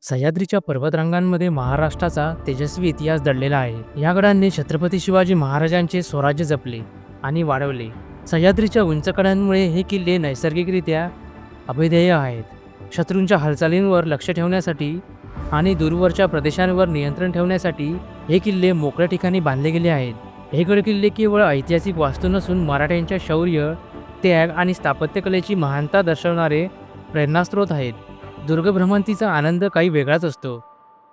सह्याद्रीच्या पर्वतरांगांमध्ये महाराष्ट्राचा तेजस्वी इतिहास दडलेला आहे. या गडांनी छत्रपती शिवाजी महाराजांचे स्वराज्य जपले आणि वाढवले. सह्याद्रीच्या उंच कड्यांमुळे हे किल्ले नैसर्गिकरित्या अभेद्य आहेत. शत्रूंच्या हालचालींवर लक्ष ठेवण्यासाठी आणि दूरवरच्या प्रदेशांवर नियंत्रण ठेवण्यासाठी हे किल्ले मोकळ्या ठिकाणी बांधले गेले आहेत. हे गड किल्ले केवळ ऐतिहासिक वास्तू नसून मराठ्यांच्या शौर्य, त्याग आणि स्थापत्यकलेची महानता दर्शवणारे प्रेरणास्रोत आहेत. दुर्ग भ्रमंतीचा आनंद काही वेगळाच असतो.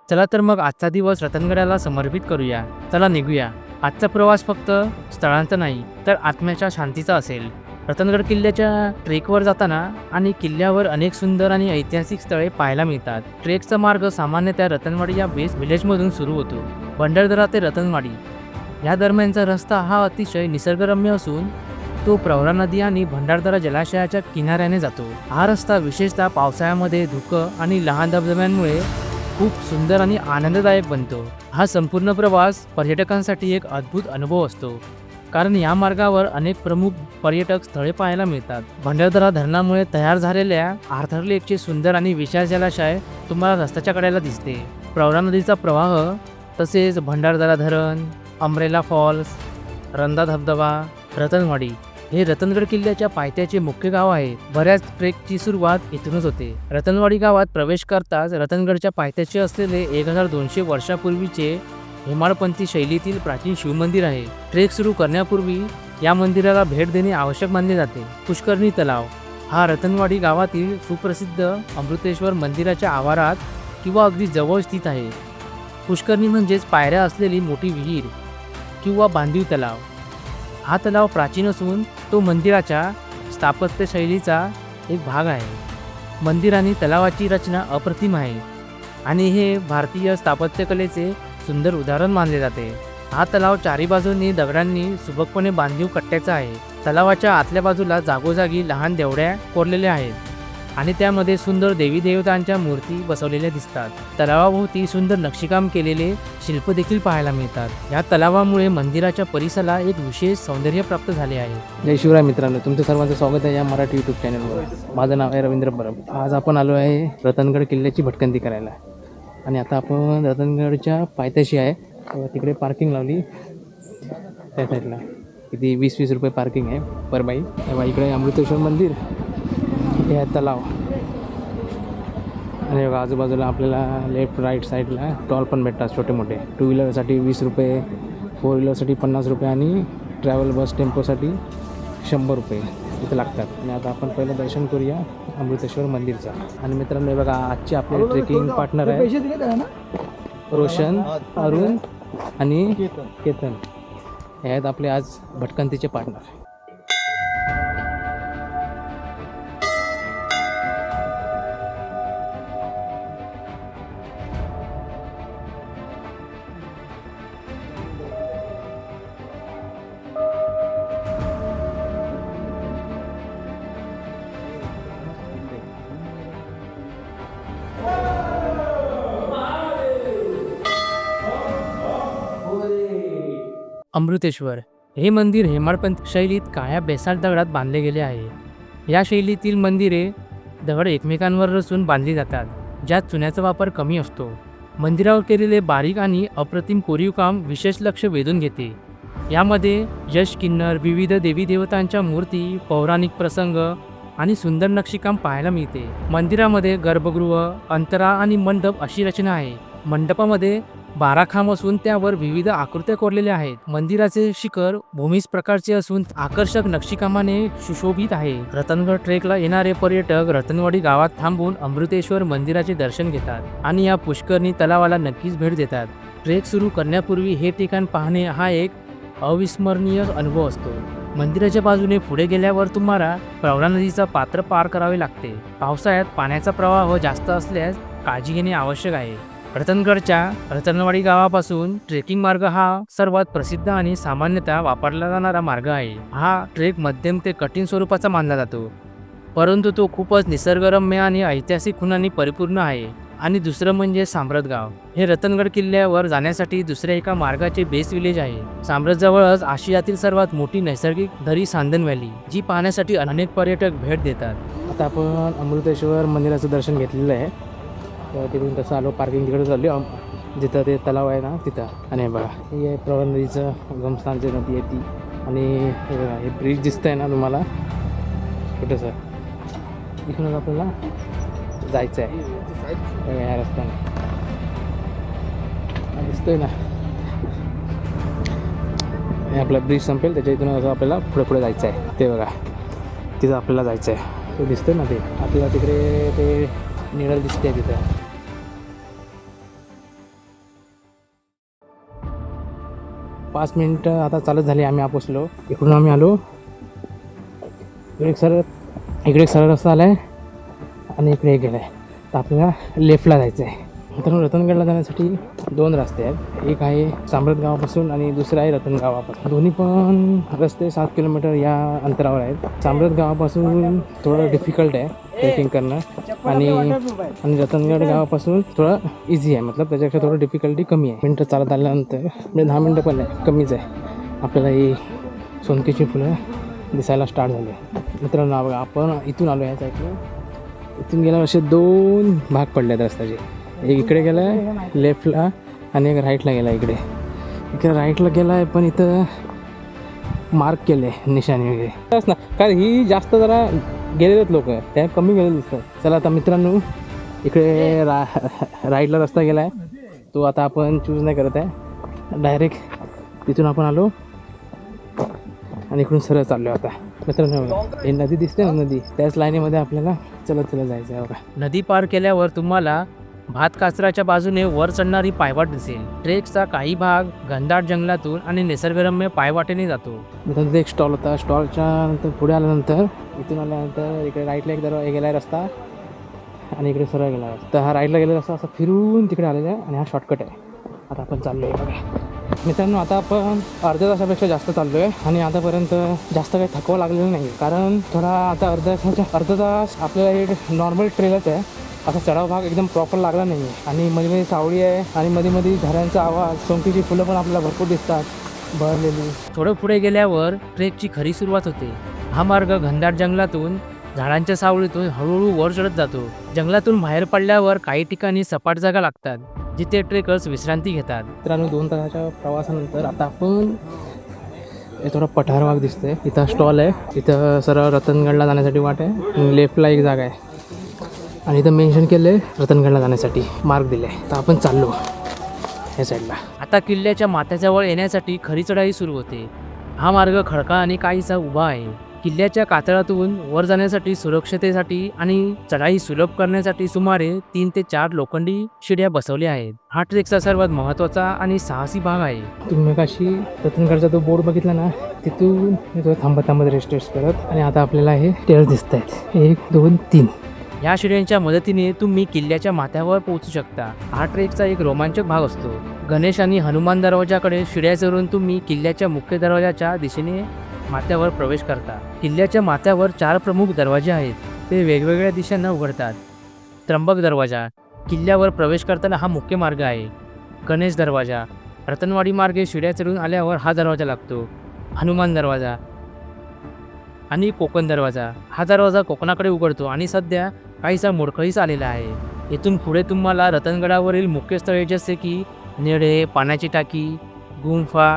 चला तर मग आजचा दिवस रतनगडाला समर्पित करूया. चला निघूया. आजचा प्रवास फक्त स्थळांचा नाही तर आत्म्याच्या शांतीचा असेल. रतनगड किल्ल्याच्या ट्रेकवर जाताना आणि किल्ल्यावर अनेक सुंदर आणि ऐतिहासिक स्थळे पाहायला मिळतात. ट्रेकचा मार्ग सामान्यतः रतनवाडी या बेस व्हिलेजमधून सुरू होतो. भंडारदरा ते रतनवाडी या दरम्यानचा रस्ता हा अतिशय निसर्गरम्य असून तो प्रवरा नदी आणि भंडारदरा जलाशयाच्या किनाऱ्याने जातो. हा रस्ता विशेषतः पावसाळ्यामध्ये धुकं आणि लहान धबधब्यांमुळे खूप सुंदर आणि आनंददायक बनतो. हा संपूर्ण प्रवास पर्यटकांसाठी एक अद्भुत अनुभव असतो, कारण या मार्गावर अनेक प्रमुख पर्यटक स्थळे पाहायला मिळतात. भंडारदरा धरणामुळे तयार झालेल्या आर्थर लेकचे सुंदर आणि विशाल जलाशय तुम्हाला रस्त्याच्या कडेला दिसते. प्रवरा नदीचा प्रवाह, तसेच भंडारदरा धरण, अमरेला फॉल्स, रंधा धबधबा. रतनवाडी हे रतनगड किल्ल्याच्या पायथ्याचे मुख्य गाव आहे. बऱ्याच ट्रेकची सुरुवात इथूनच होते. रतनवाडी गावात प्रवेश करताच रतनगडच्या पायथ्याचे असलेले 1200 वर्षापूर्वीचे हेमाडपंथी शैलीतील प्राचीन शिवमंदिर आहे. ट्रेक सुरू करण्यापूर्वी या मंदिराला भेट देणे आवश्यक मानले जाते. पुष्करणी तलाव हा रतनवाडी गावातील सुप्रसिद्ध अमृतेश्वर मंदिराच्या आवारात किंवा अगदी जवळ स्थित आहे. पुष्करणी म्हणजेच पायऱ्या असलेली मोठी विहीर किंवा बांधीव तलाव. हा तलाव प्राचीन असून तो मंदिराच्या स्थापत्यशैलीचा एक भाग आहे. मंदिर आणि तलावाची रचना अप्रतिम आहे आणि हे भारतीय स्थापत्यकलेचे सुंदर उदाहरण मानले जाते. हा तलाव चारी बाजूंनी दगडांनी सुबकपणे बांधीव कट्ट्याचा आहे. तलावाच्या आतल्या बाजूला जागोजागी लहान देवड्या कोरलेल्या आहेत आणि त्यामध्ये सुंदर देवी देवतांच्या मूर्ती बसवलेल्या दिसतात. तलावाभोवती सुंदर नक्षीकाम केलेले शिल्प देखील पाहायला मिळतात. या तलावामुळे मंदिराच्या परिसराला एक विशेष सौंदर्य प्राप्त झाले आहे. जय शिवराय मित्रांनो, तुमचं सर्वांचं स्वागत आहे या मराठी यूट्यूब चॅनलवर. माझं नाव आहे रवींद्र परब. आज आपण आलो आहे रतनगड किल्ल्याची भटकंती करायला आणि आता आपण रतनगडच्या पायथ्याशी आहे. तिकडे पार्किंग लावली त्या साईडला. किती 20-20 रुपये पार्किंग आहे पर बाई. तेव्हा इकडे अमृतेश्वर मंदिर, हे आहे तलाव आणि बघा आजूबाजूला आपल्याला लेफ्ट राईट साईडला टॉल पण भेटतात छोटे मोठे. 2 व्हीलरसाठी 20 रुपये, 4 व्हीलरसाठी 50 रुपये आणि ट्रॅव्हल बस टेम्पोसाठी 100 रुपये इथे लागतात. आणि आता आपण पहिलं दर्शन करूया अमृतेश्वर मंदिरचा. आणि मित्रांनो हे बघा, आजचे आपले ट्रेकिंग पार्टनर आहे रोशन, अरुण आणि केतन. हे आहेत आपले आज भटकंतीचे पार्टनर. अमृतेश्वर हे मंदिर हेमाडपंथी शैलीत काळ्या बेसाल्ट दगडात बांधले गेले आहे. या शैलीतील मंदिरे दगड एकमेकांवर रचून बांधली जातात, ज्यात चुन्याचा वापर कमी असतो. मंदिरावर केलेले बारीक आणि अप्रतिम कोरीवकाम विशेष लक्ष वेधून घेते. यामध्ये यश किन्नर, विविध देवी देवतांच्या मूर्ती, पौराणिक प्रसंग आणि सुंदर नक्षीकाम पाहायला मिळते. मंदिरामध्ये गर्भगृह, अंतरा आणि मंडप अशी रचना आहे. मंडपामध्ये 12 खांब असून त्यावर विविध आकृत्या कोरलेल्या आहेत. मंदिराचे शिखर भूमिज प्रकारचे असून आकर्षक नक्षीकामाने सुशोभित आहे. रतनगड ट्रेकला येणारे पर्यटक रतनवाडी गावात थांबून अमृतेश्वर मंदिराचे दर्शन घेतात आणि या पुष्करणी तलावाला नक्कीच भेट देतात. ट्रेक सुरू करण्यापूर्वी हे ठिकाण पाहणे हा एक अविस्मरणीय अनुभव असतो. मंदिराच्या बाजूने पुढे गेल्यावर तुम्हाला प्रवरा नदीचा पात्र पार करावे लागते. पावसाळ्यात पाण्याचा प्रवाह जास्त असल्यास काळजी घेणे आवश्यक आहे. रतनगडच्या रतनवाडी गावापासून ट्रेकिंग मार्ग हा सर्वात प्रसिद्ध आणि सामान्यतः वापरला जाणारा मार्ग आहे. हा ट्रेक मध्यम ते कठीण स्वरूपाचा मानला जातो, परंतु तो खूपच निसर्गरम्य आणि ऐतिहासिक खुणांनी परिपूर्ण आहे. आणि दुसरं म्हणजे साम्रतगाव. हे रतनगड किल्ल्यावर जाण्यासाठी दुसऱ्या एका मार्गाचे बेस विलेज आहे. साम्रतजवळच आशियातील सर्वात मोठी नैसर्गिक दरी सांदन व्हॅली, जी पाहण्यासाठी अनेक पर्यटक भेट देतात. आता आपण अमृतेश्वर मंदिराचं दर्शन घेतलेलं आहे. तर तिकडून तसं आलो पार्किंग तिकडे चाललो जिथं ते तलाव आहे ना तिथं. आणि बघा ही आहे प्रवरा नदीचं उगमस्थानची नदी आहे ती. आणि हे बघा हे ब्रिज दिसतं आहे ना तुम्हाला छोटंसं, इकडून आपल्याला जायचं आहे या रस्त्याने दिसतोय ना. हे आपला ब्रिज संपेल त्याच्या इथून असं आपल्याला पुढे जायचं आहे. ते बघा तिथं आपल्याला जायचं आहे, ते दिसतंय ना ते आपल्याला तिकडे ते निळं दिसते तिथं. 5 मिनिटं आता चालत झाली, आम्ही पोचलो. इकडून आम्ही आलो, इकडे एक सरळ रस्ता आला आहे आणि इकडे गेला आहे. तर आपल्याला लेफ्टला जायचं आहे. मित्रांनो रतनगडला जाण्यासाठी 2 रस्ते आहेत. एक आहे सांब्रत गावापासून आणि दुसरा आहे रतन गावापासून. दोन्ही पण रस्ते 7 किलोमीटर या अंतरावर आहेत. सांब्रत गावापासून थोडं डिफिकल्ट आहे ट्रेकिंग करणं आणि रतनगड गावापासून थोडं इझी आहे, मतलब त्याच्यापेक्षा थोडं डिफिकल्टी कमी आहे. मिनटं चालत आल्यानंतर म्हणजे 10 मिनटं पण आहे, कमीच आहे. आपल्याला ही सोनकीची फुलं दिसायला स्टार्ट झाली. मित्रांनो बघा आपण इथून आलो ह्या साईडला. इथून गेल्यावर असे 2 भाग पडले आहेत रस्त्याचे. एक इकडे गेला आहे लेफ्टला आणि एक राईटला गेला आहे. इकडे राईटला गेला आहे पण इथं मार्क केले निशाणी वगैरे ना, कारण ही जास्त जरा गेलेलेच लोक आहे, त्या कमी गेलेले दिसतात. चला आता मित्रांनो इकडे राईटला रस्ता गेला आहे, तो आता आपण चूज नाही करत आहे. डायरेक्ट तिथून आपण आलो आणि इकडून सरळ चाललो आता. मित्रांनो हे नदी दिसते ना, नदी त्याच लाईनीमध्ये आपल्याला चलत जायचं आहे बघा. नदी पार केल्यावर तुम्हाला भातकासराच्या बाजूने वर चढणारी पायवाट दिसेल. ट्रेकचा काही भाग घनदाट जंगलातून आणि निसर्गरम्य पायवाटेने जातो. मित्रांनो एक स्टॉल होता, स्टॉलच्या नंतर पुढे आल्यानंतर इथून आल्यानंतर इकडे राईटला एक गेला आहे रस्ता आणि इकडे सरळ गेला आहे. तर हा राईटला गेलेला रस्ता असा फिरून तिकडे आलेला आहे आणि हा शॉर्टकट आहे. आता आपण चाललो आहे बघा. मित्रांनो आता आपण अर्ध्या तासापेक्षा जास्त चाललो आहे आणि आतापर्यंत जास्त काही थकवा लागलेलं नाही, कारण थोडा आता अर्धा तास आपल्याला हे नॉर्मल ट्रेलच आहे. असा चढाव भाग एकदम प्रॉपर लागला नाही आहे आणि मध्ये सावळी आहे आणि मध्ये झाडांचा आवाज, सोंकीची फुलं पण आपल्याला भरपूर दिसतात बहरलेली. थोडं पुढे गेल्यावर ट्रेकची खरी सुरुवात होते. हा मार्ग घनदाट जंगलातून झाडांच्या सावळीतून हळूहळू वर चढत जातो. जंगलातून बाहेर पडल्यावर काही ठिकाणी सपाट जागा लागतात जिथे ट्रेकर्स विश्रांती घेतात. मित्रांनो 2 तासाच्या प्रवासानंतर आता आपण थोडा पठार भाग दिसतोय. इथं स्टॉल आहे, इथं सरळ रतनगडला जाण्यासाठी वाट आहे. लेफ्टला एक जागा आहे आणि इथं मेन्शन केलं आहे रतनगडला जाण्यासाठी मार्ग दिले आहे. तर आपण चाललो ह्या साईडला. आता किल्ल्याच्या माथ्याजवळ येण्यासाठी खरी चढाई सुरू होते. हा मार्ग खडका आणि काहीसा उभा आहे. किल्ल्याच्या कातळातून वर जाण्यासाठी, सुरक्षतेसाठी आणि चढाई सुलभ करण्यासाठी सुमारे 3 ते 4 लोखंडी शिड्या बसवल्या आहेत. हा ट्रेकचा सर्वात महत्त्वाचा आणि साहसी भाग आहे. तुम्ही मगाशी रतनगडचा तो बोर्ड बघितला ना, तिथून थांबत रेस्ट करत आणि आता आपल्याला हे स्टेअर्स दिसत आहेत 1 2 3. या शिड्यांच्या मदतीने तुम्ही किल्ल्याच्या माथ्यावर पोहोचू शकता. हा ट्रेकचा एक रोमांचक भाग असतो. गणेश आणि हनुमान दरवाजाकडे शिड्या चढून तुम्ही किल्ल्याच्या मुख्य दरवाजाच्या दिशेने माथ्यावर प्रवेश करता. किल्ल्याच्या माथ्यावर 4 प्रमुख दरवाजे आहेत, ते वेगवेगळ्या दिशांना उघडतात. त्र्यंबक दरवाजा किल्ल्यावर प्रवेश करताना हा मुख्य मार्ग आहे. गणेश दरवाजा रतनवाडी मार्गे शिड्या चढून आल्यावर हा दरवाजा लागतो. हनुमान दरवाजा आणि कोकण दरवाजा, हा दरवाजा कोकणाकडे उघडतो आणि सध्या काहीसा मोडकळीस आलेला आहे. इथून पुढे तुम्हाला रतनगडावरील मुख्य स्थळे जसे की नेडे, पाण्याची टाकी, गुंफा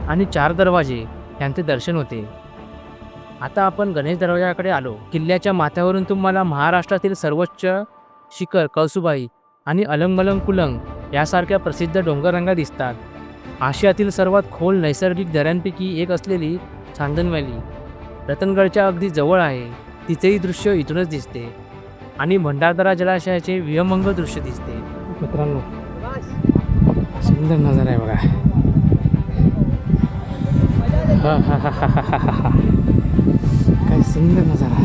आणि 4 दरवाजे यांचे दर्शन होते. आता आपण गणेश दरवाजाकडे आलो. किल्ल्याच्या माथ्यावरून तुम्हाला महाराष्ट्रातील सर्वोच्च शिखर कळसुबाई आणि अलंगमलंग कुलंग यासारख्या प्रसिद्ध डोंगररांगा दिसतात. आशियातील सर्वात खोल नैसर्गिक दऱ्यांपैकी एक असलेली चांदन व्हॅली रतनगडच्या अगदी जवळ आहे. तिचेही दृश्य इथूनच दिसते आणि भंडारदरा जलाशयाचे विहंगम दृश्य दिसते. मित्रांनो सुंदर नजारा आहे बघा. काय सुंदर नजारा.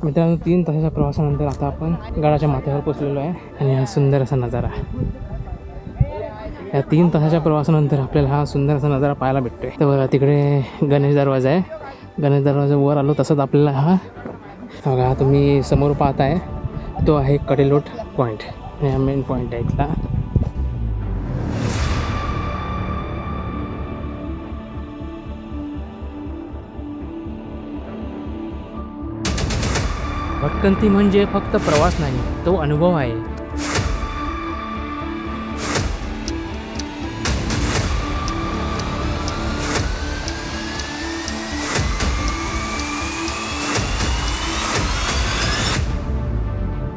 मित्रांनो 3 तासाच्या प्रवासानंतर आता आपण गडाच्या माथ्यावर पोचलेलो आहे आणि हा सुंदर असा नजारा. या 3 तासाच्या प्रवासानंतर आपल्याला हा सुंदर असा नजारा पाहायला भेटतोय. तर बघा तिकडे गणेश दरवाजा आहे. गणेश दरवाजा वर आलो तसंच आपल्याला हा बघा तुम्ही समोर पाहताय तो आहे कडेलोट पॉईंट. हा मेन पॉईंट आहे इथला. भटकंती म्हणजे फक्त प्रवास नाही, तो अनुभव आहे.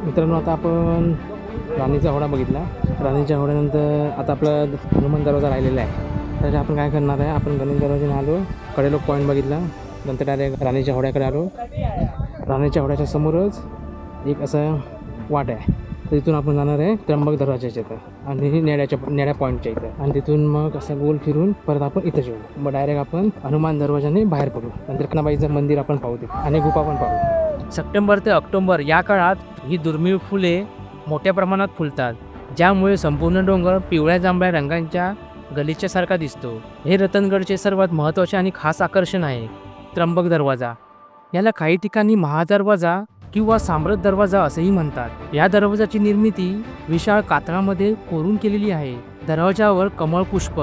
मित्रांनो, आता आपण राणीचा हौडा बघितला. राणीच्या हौड्यानंतर आता आपला हनुमान दरवाजा राहिलेला आहे. तर आपण काय करणार आहे, आपण गणेश दरवाजाने आलो, कडेलोक पॉईंट बघितला, नंतर डायरेक्ट राणीच्या हौड्याकडे आलो. राणीच्या हौड्याच्या समोरच एक असं वाट आहे, तर तिथून आपण जाणार आहे त्र्यंबक दरवाजाच्या इथं आणि नेड्या पॉईंटच्या इथं, आणि तिथून मग असं गोल फिरून परत आपण इथं येऊ. मग डायरेक्ट आपण हनुमान दरवाजाने बाहेर पडू. नंतर कनाबाईचं मंदिर आपण पाहू तिथे आणि गुफा पण पाहू. सप्टेंबर ते ऑक्टोबर या काळात ही दुर्मिळ फुले मोठ्या प्रमाणात फुलतात, ज्यामुळे संपूर्ण डोंगर पिवळ्या जांभळ्या रंगांच्या गलिच्यासारखा दिसतो. हे रतनगडचे सर्वात महत्त्वाचे आणि खास आकर्षण आहे. त्र्यंबक दरवाजा, याला काही ठिकाणी महादरवाजा किंवा साम्राज्य दरवाजा असेही म्हणतात. या दरवाजाची निर्मिती विशाळ कातळामध्ये कोरून केलेली आहे. दरवाजावर कमळ पुष्प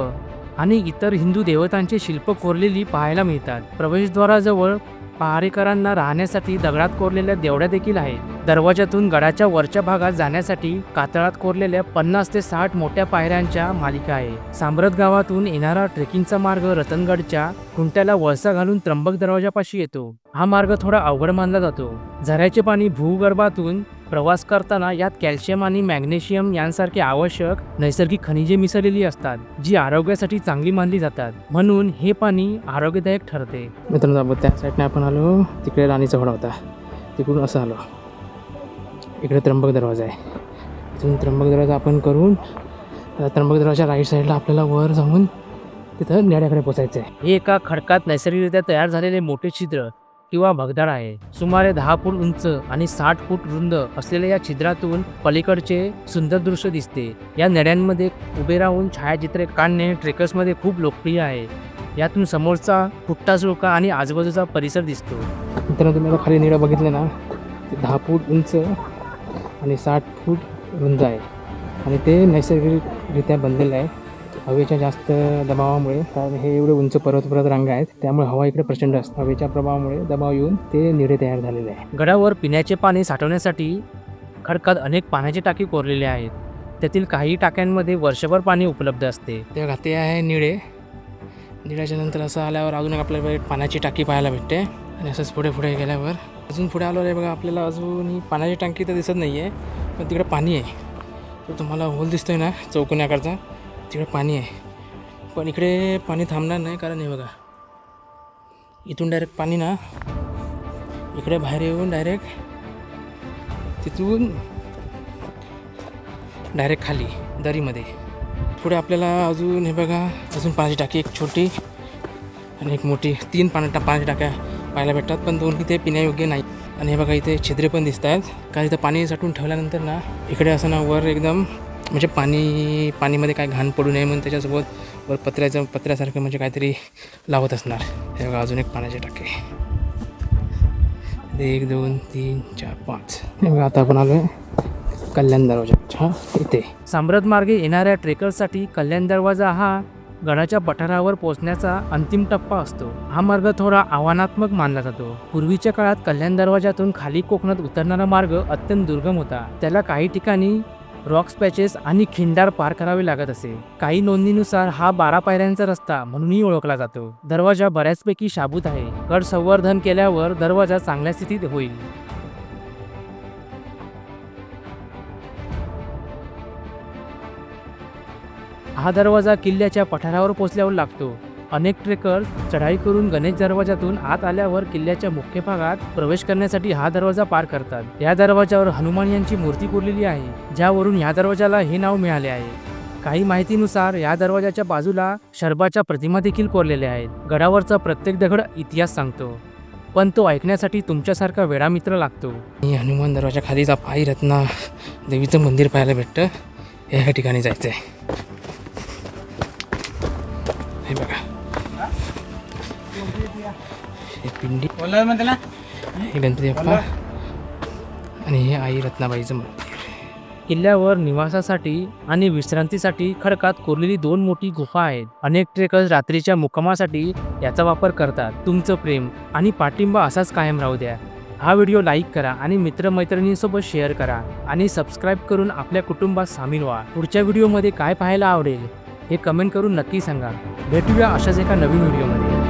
आणि इतर हिंदू देवतांचे शिल्प कोरलेली पाहायला मिळतात. प्रवेशद्वाराजवळ पहारेकरांना राहण्यासाठी दगडात कोरलेल्या देवड्या देखील आहेत. दरवाजातून गडाच्या वरच्या भागात जाण्यासाठी कातळात कोरलेल्या 50 ते 60 मोठ्या पायऱ्यांच्या मालिका आहे. साम्राज्य गावातून येणारा ट्रेकिंगचा मार्ग रतनगडच्या खुंट्याला वळसा घालून त्र्यंबक दरवाजापाशी येतो. हा मार्ग थोडा अवघड मानला जातो. झऱ्याचे पाणी भूगर्भातून प्रवास करताना यात कॅल्शियम आणि मॅग्नेशियम यांसारखे आवश्यक नैसर्गिक खनिजे मिसळलेली असतात, जी आरोग्यासाठी चांगली मानली जातात. म्हणून हे पाणी आरोग्यदायक ठरते. मित्रांनो, त्या साईडने आपण आलो, तिकडे राणीचा हौडा होता, तिकडून असं आलो, इकडे त्र्यंबक दरवाजा आहे. इथून त्र्यंबक दरवाजा आपण करून त्र्यंबक दरवाजा राईट साईडला आपल्याला वर जाऊन तिथं नेड्याकडे पोचायचं आहे. हे एका खडकात नैसर्गिकरित्या तयार झालेले मोठे छिद्र किंवा भगदाड आहे. सुमारे 10 फूट उंच आणि 60 फूट रुंद असलेल्या या छिद्रातून पलीकडचे सुंदर दृश्य दिसते. या नेड्यांमध्ये उभे राहून छायाचित्रे काढणे ट्रेकर्समध्ये खूप लोकप्रिय आहे. यातून समोरचा फुट्टा झुळका आणि आजूबाजूचा परिसर दिसतो. मित्रांनो, तुम्ही खाली निळं बघितलं ना, ते 10 फूट उंच आणि 60 फूट रुंद आहे आणि ते नैसर्गिकरित्या बनलेलं आहे हवेच्या जास्त दबावामुळे. कारण हे एवढे उंच पर्वत रांगा आहेत, त्यामुळे हवा इकडे प्रचंड असते. हवेच्या प्रभावामुळे दबाव येऊन ते निळे तयार झालेले आहे. गडावर पिण्याचे पाणी साठवण्यासाठी खडकात अनेक पाण्याचे टाकी कोरलेले आहेत. त्यातील काही टाक्यांमध्ये वर्षभर पाणी उपलब्ध असते. ते घाते आहे निळ्याच्या नंतर असं आल्यावर अजून आपल्याला पाण्याची टाकी पाहायला भेटते. आणि असंच पुढे गेल्यावर अजून पुढे आलो आहे बघा, आपल्याला अजून पाण्याची टाकी तर दिसत नाही आहे, पण तिकडे पाणी आहे. तो तुम्हाला होल दिसतोय ना चौकोन्याकडचा, तिकडे पाणी आहे. पण इकडे पाणी थांबणार नाही, कारण हे बघा, इथून डायरेक्ट पाणी ना इकडे बाहेर येऊन डायरेक्ट तिथून डायरेक्ट खाली दरीमध्ये. पुढे आपल्याला अजून हे बघा, अजून पाण्याची टाकी एक छोटी आणि एक मोठी, 3 पाण्याची टाक्या पाहायला भेटतात, पण 2 इथे पिण्यायोग्य नाही. आणि हे बघा, इथे छिद्रे पण दिसत आहेत, कारण इथं पाणी साठवून ठेवल्यानंतर ना इकडे असं ना वर एकदम म्हणजे पाणीमध्ये काय घाण पडू नये म्हणून त्याच्यासोबत वर पत्र्यासारखं म्हणजे काहीतरी लावत असणार. हे बघा, अजून एक पाण्याची टाकी, 1 2 3 4 5. हे बघा, आता आपण आलो आहे कल्याण दरवाजा इथे. साम्राज्य मार्गे येणाऱ्या ट्रेकर्ससाठी कल्याण दरवाजा हा गडाच्या पठारावर पोहोचण्याचा अंतिम टप्पा असतो. हा मार्ग थोडा आव्हानात्मक मानला जातो. पूर्वीच्या काळात कल्याण दरवाजातून खाली कोकणात उतरणारा मार्ग अत्यंत दुर्गम होता. त्याला काही ठिकाणी रॉक्स पॅचेस आणि खिंडार पार करावे लागत असे. काही नोंदीनुसार हा 12 पायऱ्यांचा रस्ता म्हणूनही ओळखला जातो. दरवाजा बऱ्याचपैकी शाबूत आहे. गड संवर्धन केल्यावर दरवाजा चांगल्या स्थितीत होईल. हा दरवाजा किल्ल्याच्या पठारावर पोहोचल्यावर लागतो. अनेक ट्रेकर्स चढाई करून गणेश दरवाजातून आत आल्यावर किल्ल्याच्या मुख्य भागात प्रवेश करण्यासाठी हा दरवाजा पार करतात. या दरवाजावर हनुमान यांची मूर्ती कोरलेली आहे, ज्यावरून या दरवाजाला हे नाव मिळाले आहे. काही माहितीनुसार या दरवाजाच्या बाजूला शर्बाच्या प्रतिमा देखील कोरलेल्या आहेत. गडावरचा प्रत्येक दगड इतिहास सांगतो, पण तो ऐकण्यासाठी तुमच्यासारखा वेडा मित्र लागतो. हनुमान दरवाजा खालीच आई रत्ना देवीचं मंदिर पाहायला भेटतं. या ठिकाणी जायचं आहे. हे बघा, हे पिंडी, हे गणपती बाप्पा आणि हे आई रत्नाबाईचं मंदिर. किल्ल्यावर निवासासाठी आणि विश्रांतीसाठी खडकात कोरलेली 2 मोठी गुफा आहेत. अनेक ट्रेकर्स रात्रीच्या मुक्कामासाठी याचा वापर करतात. तुमचं प्रेम आणि पाठिंबा असाच कायम राहू द्या. हा व्हिडिओ लाईक करा आणि मित्रमैत्रिणींसोबत शेअर करा आणि सबस्क्राईब करून आपल्या कुटुंबात सामील व्हा. पुढच्या व्हिडिओमध्ये काय पाहायला आवडेल हे कमेंट करून नक्की सांगा. भेटूया अशाच एका नवीन व्हिडिओमध्ये.